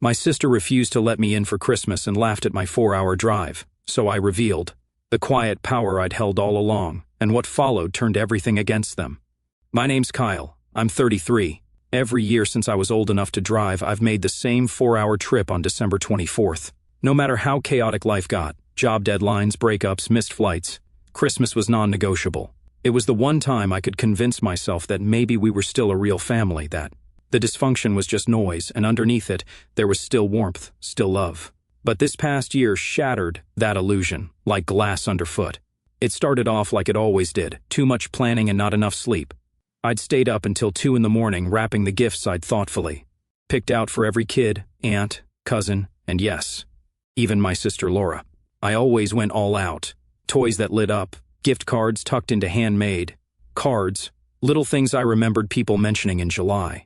My sister refused to let me in for Christmas and laughed at my 4-hour drive, so I revealed the quiet power I'd held all along, and what followed turned everything against them. My name's Kyle. I'm 33. Every year since I was old enough to drive, I've made the same 4-hour trip on December 24th. No matter how chaotic life got, job deadlines, breakups, missed flights, Christmas was non-negotiable. It was the one time I could convince myself that maybe we were still a real family, that the dysfunction was just noise, and underneath it, there was still warmth, still love. But this past year shattered that illusion, like glass underfoot. It started off like it always did, too much planning and not enough sleep. I'd stayed up until 2 in the morning wrapping the gifts I'd thoughtfully picked out for every kid, aunt, cousin, and yes, even my sister Laura. I always went all out. Toys that lit up, gift cards tucked into handmade cards, little things I remembered people mentioning in July.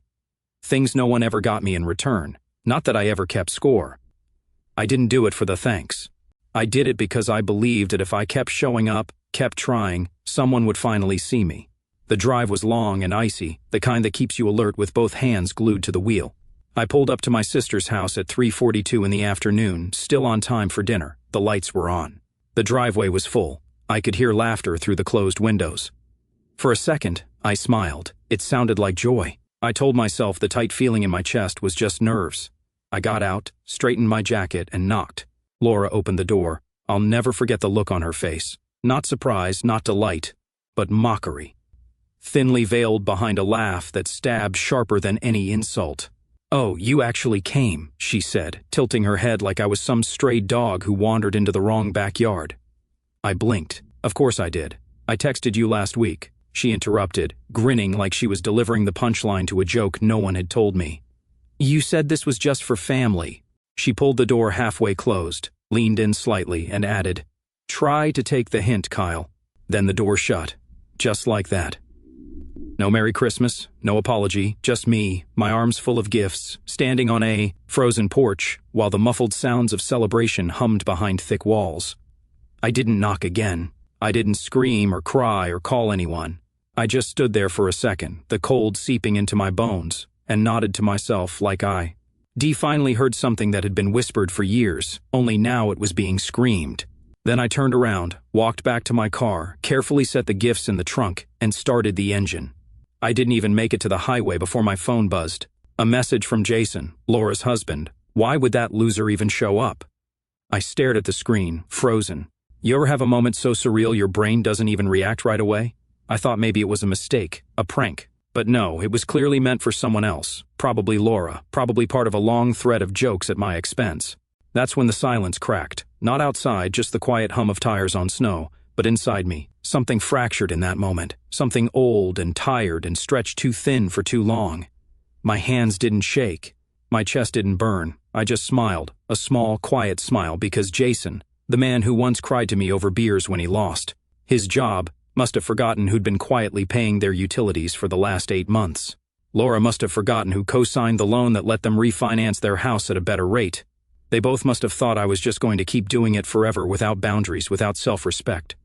Things no one ever got me in return. Not that I ever kept score. I didn't do it for the thanks. I did it because I believed that if I kept showing up, kept trying, someone would finally see me. The drive was long and icy, the kind that keeps you alert with both hands glued to the wheel. I pulled up to my sister's house at 3:42 in the afternoon, still on time for dinner. The lights were on. The driveway was full. I could hear laughter through the closed windows. For a second, I smiled. It sounded like joy. I told myself the tight feeling in my chest was just nerves. I got out, straightened my jacket, and knocked. Laura opened the door. I'll never forget the look on her face. Not surprise, not delight, but mockery. Thinly veiled behind a laugh that stabbed sharper than any insult. "Oh, you actually came," she said, tilting her head like I was some stray dog who wandered into the wrong backyard. I blinked. "Of course I did. I texted you last week," she interrupted, grinning like she was delivering the punchline to a joke no one had told me. "You said this was just for family." She pulled the door halfway closed, leaned in slightly, and added, "Try to take the hint, Kyle." Then the door shut. Just like that. No Merry Christmas, no apology, just me, my arms full of gifts, standing on a frozen porch while the muffled sounds of celebration hummed behind thick walls. I didn't knock again. I didn't scream or cry or call anyone. I just stood there for a second, the cold seeping into my bones, and nodded to myself like Dee finally heard something that had been whispered for years, only now it was being screamed. Then I turned around, walked back to my car, carefully set the gifts in the trunk, and started the engine. I didn't even make it to the highway before my phone buzzed. A message from Jason, Laura's husband. Why would that loser even show up? I stared at the screen, frozen. You ever have a moment so surreal your brain doesn't even react right away? I thought maybe it was a mistake, a prank. But no, it was clearly meant for someone else. Probably Laura, probably part of a long thread of jokes at my expense. That's when the silence cracked. Not outside, just the quiet hum of tires on snow, but inside me. Something fractured in that moment. Something old and tired and stretched too thin for too long. My hands didn't shake. My chest didn't burn. I just smiled, a small, quiet smile, because Jason, the man who once cried to me over beers when he lost his job, must have forgotten who'd been quietly paying their utilities for the last 8 months. Laura must have forgotten who co-signed the loan that let them refinance their house at a better rate. They both must have thought I was just going to keep doing it forever without boundaries, without self-respect.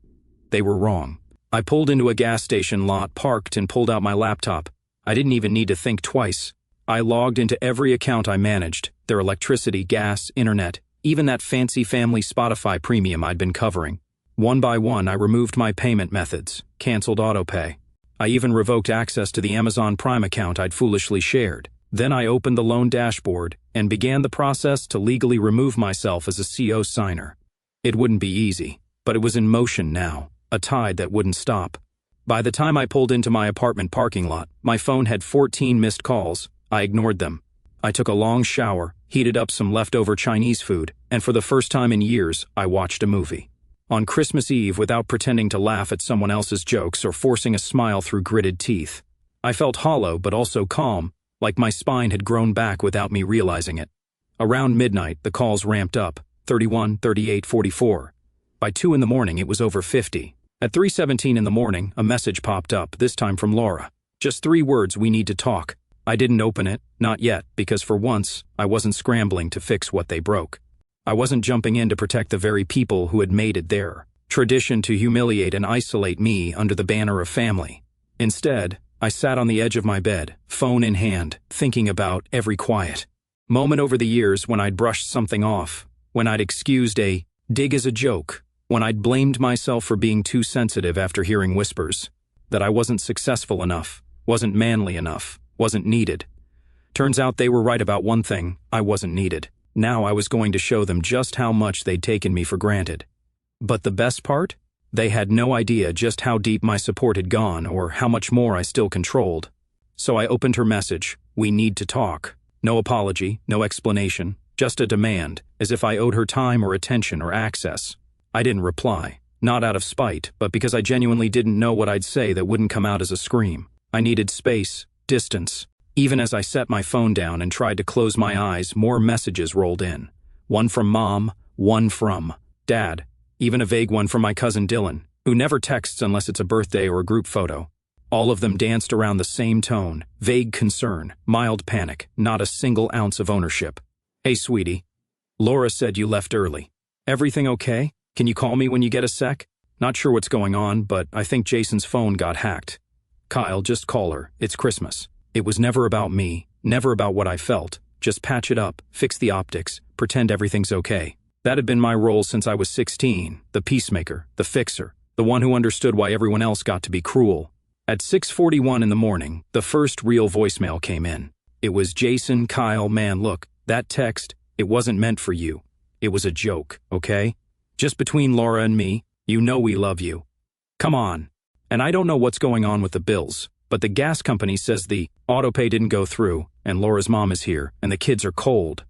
They were wrong. I pulled into a gas station lot, parked, and pulled out my laptop. I didn't even need to think twice. I logged into every account I managed, their electricity, gas, internet, even that fancy family Spotify premium I'd been covering. One by one, I removed my payment methods, canceled autopay. I even revoked access to the Amazon Prime account I'd foolishly shared. Then I opened the loan dashboard and began the process to legally remove myself as a CO signer. It wouldn't be easy, but it was in motion now. A tide that wouldn't stop. By the time I pulled into my apartment parking lot, my phone had 14 missed calls. I ignored them. I took a long shower, heated up some leftover Chinese food, and for the first time in years, I watched a movie. On Christmas Eve, without pretending to laugh at someone else's jokes or forcing a smile through gritted teeth. I felt hollow but also calm, like my spine had grown back without me realizing it. Around midnight, the calls ramped up, 31, 38, 44. By 2 in the morning, it was over 50. At 3:17 in the morning, a message popped up, this time from Laura. Just 3 words: "We need to talk." I didn't open it, not yet, because for once, I wasn't scrambling to fix what they broke. I wasn't jumping in to protect the very people who had made it their tradition to humiliate and isolate me under the banner of family. Instead, I sat on the edge of my bed, phone in hand, thinking about every quiet Moment over the years when I'd brushed something off, when I'd excused a dig as a joke, when I'd blamed myself for being too sensitive after hearing whispers that I wasn't successful enough, wasn't manly enough, wasn't needed. Turns out they were right about one thing: I wasn't needed. Now I was going to show them just how much they'd taken me for granted. But the best part? They had no idea just how deep my support had gone or how much more I still controlled. So I opened her message: "We need to talk." No apology, no explanation, just a demand, as if I owed her time or attention or access. I didn't reply, not out of spite, but because I genuinely didn't know what I'd say that wouldn't come out as a scream. I needed space, distance. Even as I set my phone down and tried to close my eyes, more messages rolled in. One from Mom, one from Dad, even a vague one from my cousin Dylan, who never texts unless it's a birthday or a group photo. All of them danced around the same tone: vague concern, mild panic, not a single ounce of ownership. "Hey, sweetie. Laura said you left early. Everything okay? Can you call me when you get a sec? Not sure what's going on, but I think Jason's phone got hacked. Kyle, just call her. It's Christmas." It was never about me, never about what I felt. Just patch it up, fix the optics, pretend everything's okay. That had been my role since I was 16, the peacemaker, the fixer, the one who understood why everyone else got to be cruel. At 6:41 in the morning, the first real voicemail came in. It was: "Jason, Kyle, man, look, that text, it wasn't meant for you. It was a joke, okay? Just between Laura and me, you know we love you. Come on." And I don't know what's going on with the bills, but the gas company says the autopay didn't go through, and Laura's mom is here, and the kids are cold.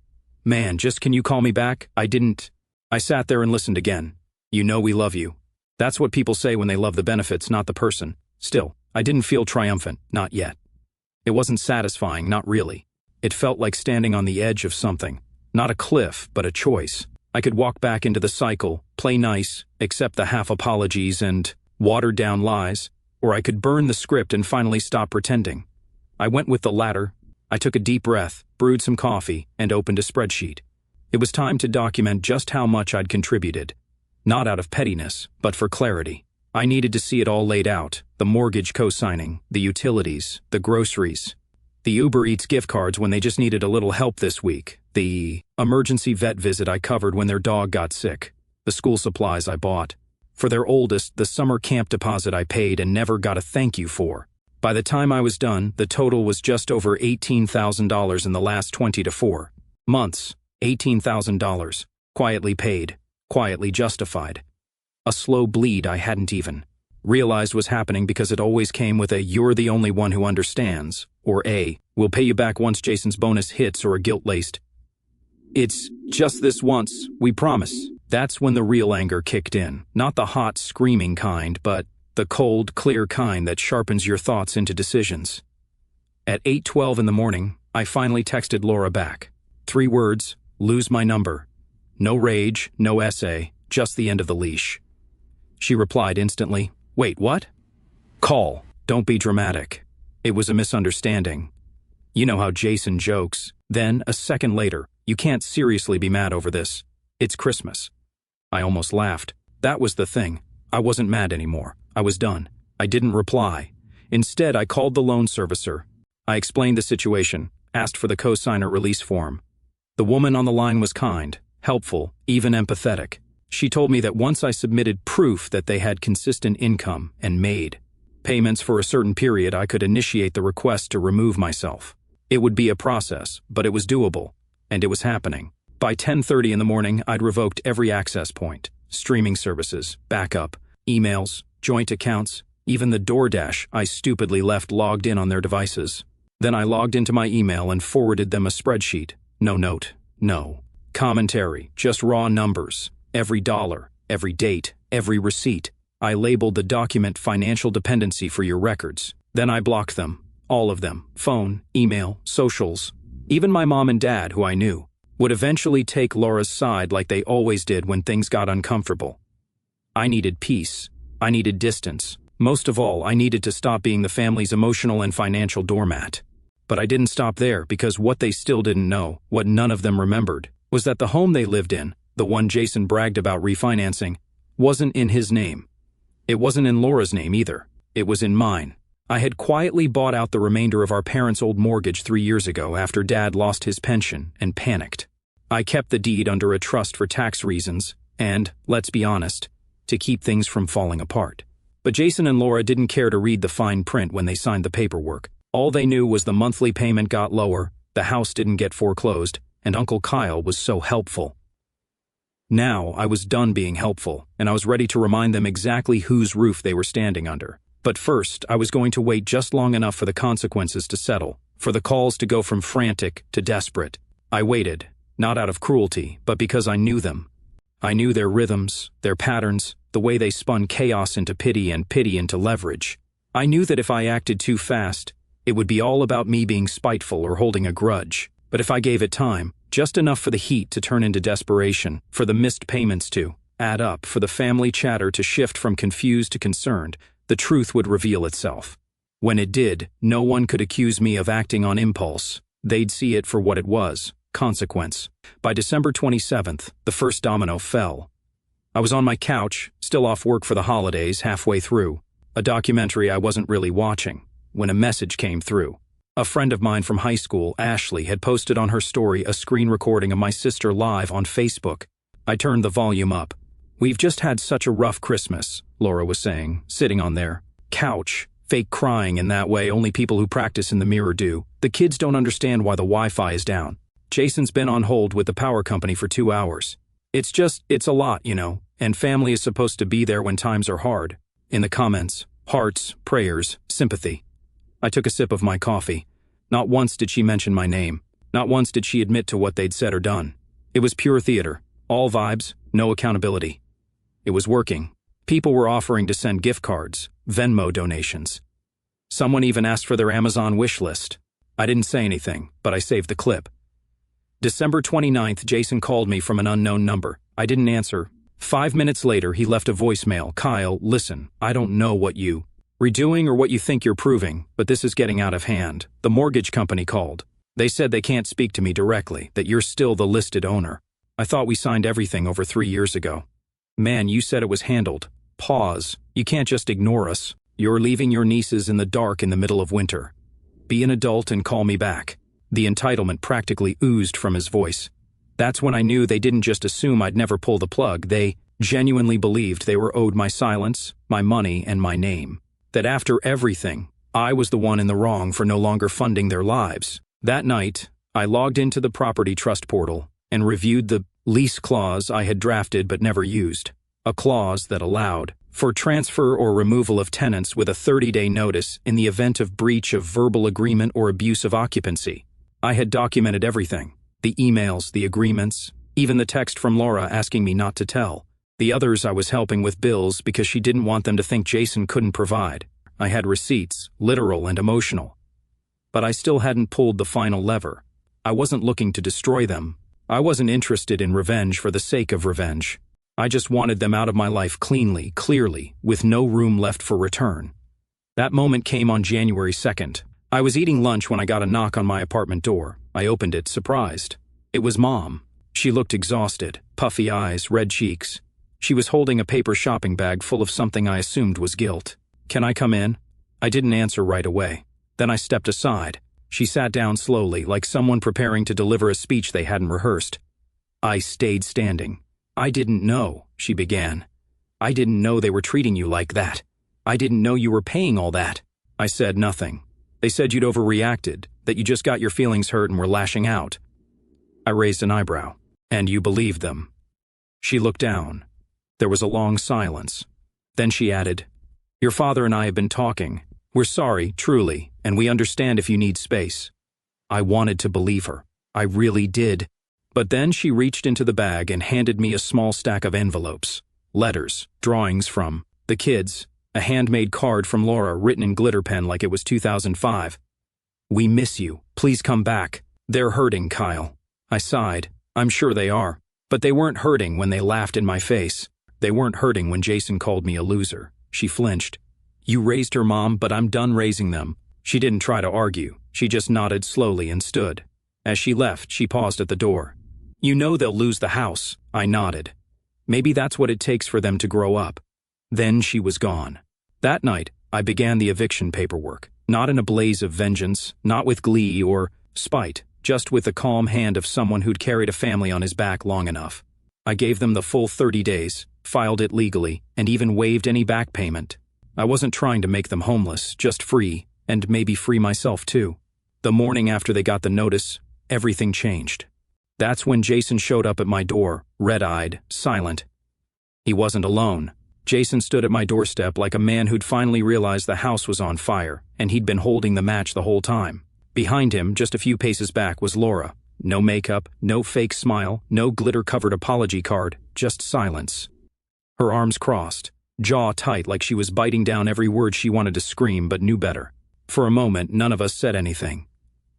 "Man, just can you call me back? I didn't." I sat there and listened again. "You know we love you." That's what people say when they love the benefits, not the person. Still, I didn't feel triumphant, not yet. It wasn't satisfying, not really. It felt like standing on the edge of something. Not a cliff, but a choice. I could walk back into the cycle, play nice, accept the half apologies and watered down lies, or I could burn the script and finally stop pretending. I went with the latter. I took a deep breath, brewed some coffee, and opened a spreadsheet. It was time to document just how much I'd contributed. Not out of pettiness, but for clarity. I needed to see it all laid out: the mortgage co-signing, the utilities, the groceries, the Uber Eats gift cards when they just needed a little help this week, the emergency vet visit I covered when their dog got sick, the school supplies I bought. For their oldest, the summer camp deposit I paid and never got a thank you for. By the time I was done, the total was just over $18,000 in the last 24 months. $18,000. Quietly paid, quietly justified. A slow bleed I hadn't even realized was happening because it always came with a "you're the only one who understands," or a "we'll pay you back once Jason's bonus hits," or a guilt-laced "it's just this once, we promise." That's when the real anger kicked in. Not the hot, screaming kind, but the cold, clear kind that sharpens your thoughts into decisions. At 8:12 in the morning, I finally texted Laura back. 3 words: lose my number. No rage, no essay, just the end of the leash. She replied instantly: "Wait, what?" "Call. Don't be dramatic. It was a misunderstanding. You know how Jason jokes." Then, a second later: "You can't seriously be mad over this. It's Christmas." I almost laughed. That was the thing. I wasn't mad anymore. I was done. I didn't reply. Instead, I called the loan servicer. I explained the situation, asked for the cosigner release form. The woman on the line was kind, helpful, even empathetic. She told me that once I submitted proof that they had consistent income and made payments for a certain period, I could initiate the request to remove myself. It would be a process, but it was doable, and it was happening. By 10:30 in the morning, I'd revoked every access point: streaming services, backup, emails, joint accounts, even the DoorDash I stupidly left logged in on their devices. Then I logged into my email and forwarded them a spreadsheet. No note, no commentary, just raw numbers. Every dollar, every date, every receipt. I labeled the document "financial dependency" for your records. Then I blocked them, all of them: phone, email, socials. Even my mom and dad, who I knew would eventually take Laura's side like they always did when things got uncomfortable. I needed peace. I needed distance. Most of all, I needed to stop being the family's emotional and financial doormat. But I didn't stop there, because what they still didn't know, what none of them remembered, was that the home they lived in, the one Jason bragged about refinancing, wasn't in his name. It wasn't in Laura's name either. It was in mine. I had quietly bought out the remainder of our parents' old mortgage 3 years ago after Dad lost his pension and panicked. I kept the deed under a trust for tax reasons and, let's be honest, to keep things from falling apart. But Jason and Laura didn't care to read the fine print when they signed the paperwork. All they knew was the monthly payment got lower, the house didn't get foreclosed, and Uncle Kyle was so helpful. Now I was done being helpful, and I was ready to remind them exactly whose roof they were standing under. But first, I was going to wait just long enough for the consequences to settle, for the calls to go from frantic to desperate. I waited, not out of cruelty, but because I knew them. I knew their rhythms, their patterns, the way they spun chaos into pity and pity into leverage. I knew that if I acted too fast, it would be all about me being spiteful or holding a grudge. But if I gave it time, just enough for the heat to turn into desperation, for the missed payments to add up, for the family chatter to shift from confused to concerned, the truth would reveal itself. When it did, no one could accuse me of acting on impulse. They'd see it for what it was, consequence. By December 27th, the first domino fell. I was on my couch, still off work for the holidays, halfway through a documentary I wasn't really watching, when a message came through. A friend of mine from high school, Ashley, had posted on her story a screen recording of my sister live on Facebook. I turned the volume up. "We've just had such a rough Christmas," Laura was saying, sitting on their couch, fake crying in that way only people who practice in the mirror do. "The kids don't understand why the Wi-Fi is down. Jason's been on hold with the power company for 2 hours. It's a lot, you know, and family is supposed to be there when times are hard." In the comments, hearts, prayers, sympathy. I took a sip of my coffee. Not once did she mention my name. Not once did she admit to what they'd said or done. It was pure theater. All vibes, no accountability. It was working. People were offering to send gift cards, Venmo donations. Someone even asked for their Amazon wish list. I didn't say anything, but I saved the clip. December 29th, Jason called me from an unknown number. I didn't answer. 5 minutes later, he left a voicemail. "Kyle, listen, I don't know what you're doing or what you think you're proving, but this is getting out of hand. The mortgage company called. They said they can't speak to me directly, that you're still the listed owner. I thought we signed everything over 3 years ago. Man, you said it was handled. Pause. You can't just ignore us. You're leaving your nieces in the dark in the middle of winter. Be an adult and call me back." The entitlement practically oozed from his voice. That's when I knew they didn't just assume I'd never pull the plug. They genuinely believed they were owed my silence, my money, and my name. That after everything, I was the one in the wrong for no longer funding their lives. That night, I logged into the property trust portal and reviewed the lease clause I had drafted but never used. A clause that allowed for transfer or removal of tenants with a 30-day notice in the event of breach of verbal agreement or abuse of occupancy. I had documented everything. The emails, the agreements, even the text from Laura asking me not to tell. The others I was helping with bills because she didn't want them to think Jason couldn't provide. I had receipts, literal and emotional. But I still hadn't pulled the final lever. I wasn't looking to destroy them. I wasn't interested in revenge for the sake of revenge. I just wanted them out of my life cleanly, clearly, with no room left for return. That moment came on January 2nd. I was eating lunch when I got a knock on my apartment door. I opened it, surprised. It was Mom. She looked exhausted, puffy eyes, red cheeks. She was holding a paper shopping bag full of something I assumed was guilt. "Can I come in?" I didn't answer right away. Then I stepped aside. She sat down slowly, like someone preparing to deliver a speech they hadn't rehearsed. I stayed standing. "I didn't know," she began. "I didn't know they were treating you like that. I didn't know you were paying all that." I said nothing. "They said you'd overreacted, that you just got your feelings hurt and were lashing out." I raised an eyebrow. "And you believed them?" She looked down. There was a long silence. Then she added, "Your father and I have been talking. We're sorry, truly, and we understand if you need space." I wanted to believe her. I really did. But then she reached into the bag and handed me a small stack of envelopes, letters, drawings from the kids, a handmade card from Laura written in glitter pen like it was 2005. "We miss you. Please come back. They're hurting, Kyle." I sighed. "I'm sure they are. But they weren't hurting when they laughed in my face. They weren't hurting when Jason called me a loser." She flinched. "You raised her, Mom, but I'm done raising them." She didn't try to argue. She just nodded slowly and stood. As she left, she paused at the door. "You know they'll lose the house." I nodded. "Maybe that's what it takes for them to grow up." Then she was gone. That night, I began the eviction paperwork, not in a blaze of vengeance, not with glee or spite, just with the calm hand of someone who'd carried a family on his back long enough. I gave them the full 30 days, filed it legally, and even waived any back payment. I wasn't trying to make them homeless, just free, and maybe free myself too. The morning after they got the notice, everything changed. That's when Jason showed up at my door, red-eyed, silent. He wasn't alone. Jason stood at my doorstep like a man who'd finally realized the house was on fire, and he'd been holding the match the whole time. Behind him, just a few paces back, was Laura. No makeup, no fake smile, no glitter-covered apology card, just silence. Her arms crossed, jaw tight like she was biting down every word she wanted to scream but knew better. For a moment, none of us said anything.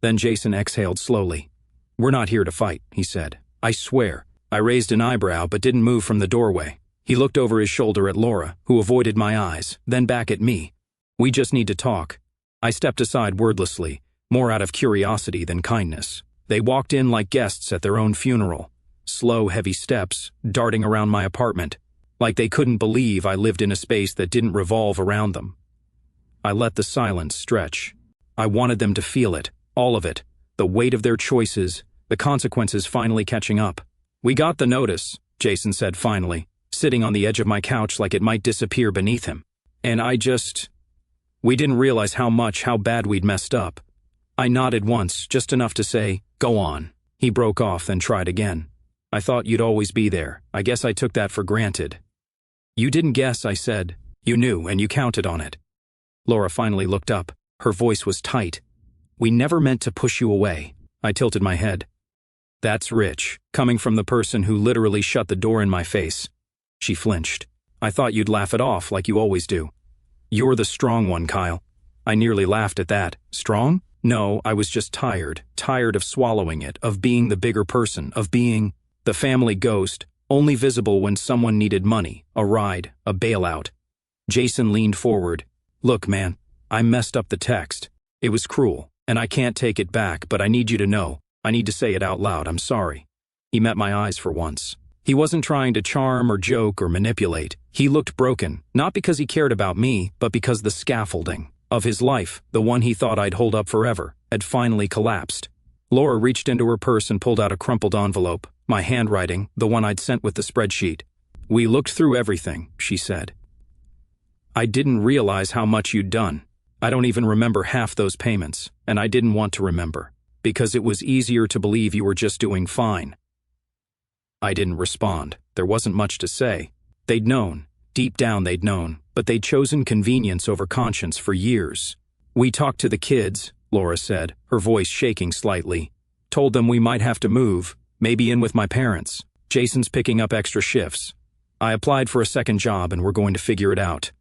Then Jason exhaled slowly. "We're not here to fight," he said. "I swear." I raised an eyebrow but didn't move from the doorway. He looked over his shoulder at Laura, who avoided my eyes, then back at me. "We just need to talk." I stepped aside wordlessly, more out of curiosity than kindness. They walked in like guests at their own funeral. Slow, heavy steps, darting around my apartment, like they couldn't believe I lived in a space that didn't revolve around them. I let the silence stretch. I wanted them to feel it, all of it, the weight of their choices, the consequences finally catching up. "We got the notice," Jason said finally, sitting on the edge of my couch like it might disappear beneath him. "And we didn't realize how bad we'd messed up." I nodded once, just enough to say, "Go on." He broke off, then tried again. "I thought you'd always be there. I guess I took that for granted." "You didn't guess," I said. "You knew, and you counted on it." Laura finally looked up. Her voice was tight. "We never meant to push you away." I tilted my head. "That's rich, coming from the person who literally shut the door in my face." She flinched. "I thought you'd laugh it off like you always do." "You're the strong one, Kyle." I nearly laughed at that. Strong? No, I was just tired of swallowing it, of being the bigger person, of being the family ghost, only visible when someone needed money, a ride, a bailout. Jason leaned forward. "Look, man, I messed up the text. It was cruel, and I can't take it back, but I need you to know. I need to say it out loud. I'm sorry." He met my eyes for once. He wasn't trying to charm or joke or manipulate. He looked broken, not because he cared about me, but because the scaffolding of his life, the one he thought I'd hold up forever, had finally collapsed. Laura reached into her purse and pulled out a crumpled envelope, my handwriting, the one I'd sent with the spreadsheet. "We looked through everything," she said. "I didn't realize how much you'd done. I don't even remember half those payments, and I didn't want to remember, because it was easier to believe you were just doing fine." I didn't respond. There wasn't much to say. They'd known. Deep down they'd known, but they'd chosen convenience over conscience for years. "We talked to the kids," Laura said, her voice shaking slightly. "Told them we might have to move, maybe in with my parents. Jason's picking up extra shifts. I applied for a second job and we're going to figure it out."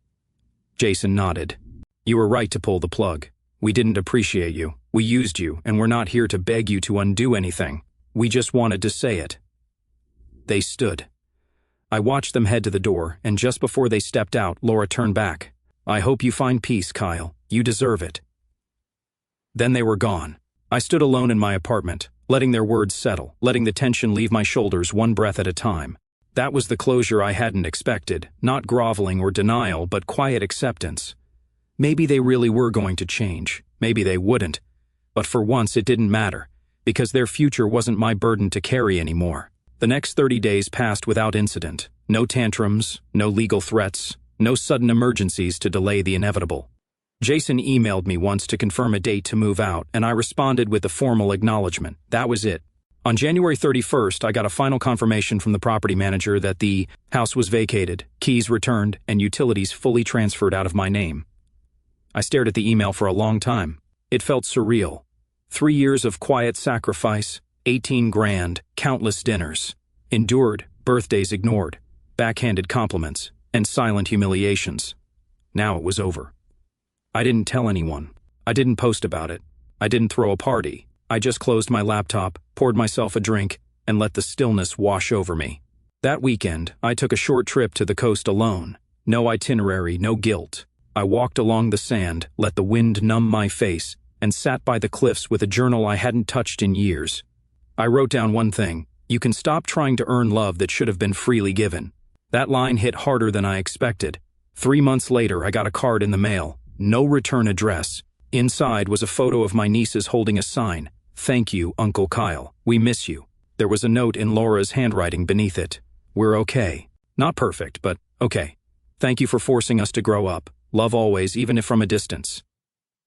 Jason nodded. "You were right to pull the plug. We didn't appreciate you. We used you, and we're not here to beg you to undo anything. We just wanted to say it." They stood. I watched them head to the door, and just before they stepped out, Laura turned back. "I hope you find peace, Kyle. You deserve it." Then they were gone. I stood alone in my apartment, letting their words settle, letting the tension leave my shoulders one breath at a time. That was the closure I hadn't expected, not groveling or denial, but quiet acceptance. Maybe they really were going to change. Maybe they wouldn't. But for once it didn't matter, because their future wasn't my burden to carry anymore. The next 30 days passed without incident. No tantrums, no legal threats, no sudden emergencies to delay the inevitable. Jason emailed me once to confirm a date to move out, and I responded with a formal acknowledgement. That was it. On January 31st, I got a final confirmation from the property manager that the house was vacated, keys returned, and utilities fully transferred out of my name. I stared at the email for a long time. It felt surreal. 3 years of quiet sacrifice, 18 grand, countless dinners. Endured, birthdays ignored, backhanded compliments, and silent humiliations. Now it was over. I didn't tell anyone. I didn't post about it. I didn't throw a party. I just closed my laptop, poured myself a drink, and let the stillness wash over me. That weekend, I took a short trip to the coast alone. No itinerary, no guilt. I walked along the sand, let the wind numb my face, and sat by the cliffs with a journal I hadn't touched in years. I wrote down one thing: you can stop trying to earn love that should have been freely given. That line hit harder than I expected. 3 months later, I got a card in the mail. No return address. Inside was a photo of my nieces holding a sign. "Thank you, Uncle Kyle. We miss you." There was a note in Laura's handwriting beneath it. "We're okay. Not perfect, but okay. Thank you for forcing us to grow up. Love always, even if from a distance."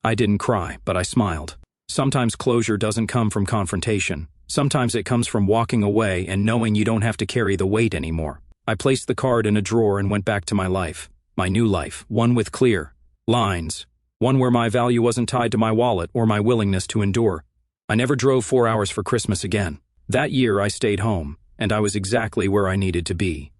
I didn't cry, but I smiled. Sometimes closure doesn't come from confrontation. Sometimes it comes from walking away and knowing you don't have to carry the weight anymore. I placed the card in a drawer and went back to my life. My new life, one with clear lines. One where my value wasn't tied to my wallet or my willingness to endure. I never drove 4 hours for Christmas again. That year I stayed home, and I was exactly where I needed to be.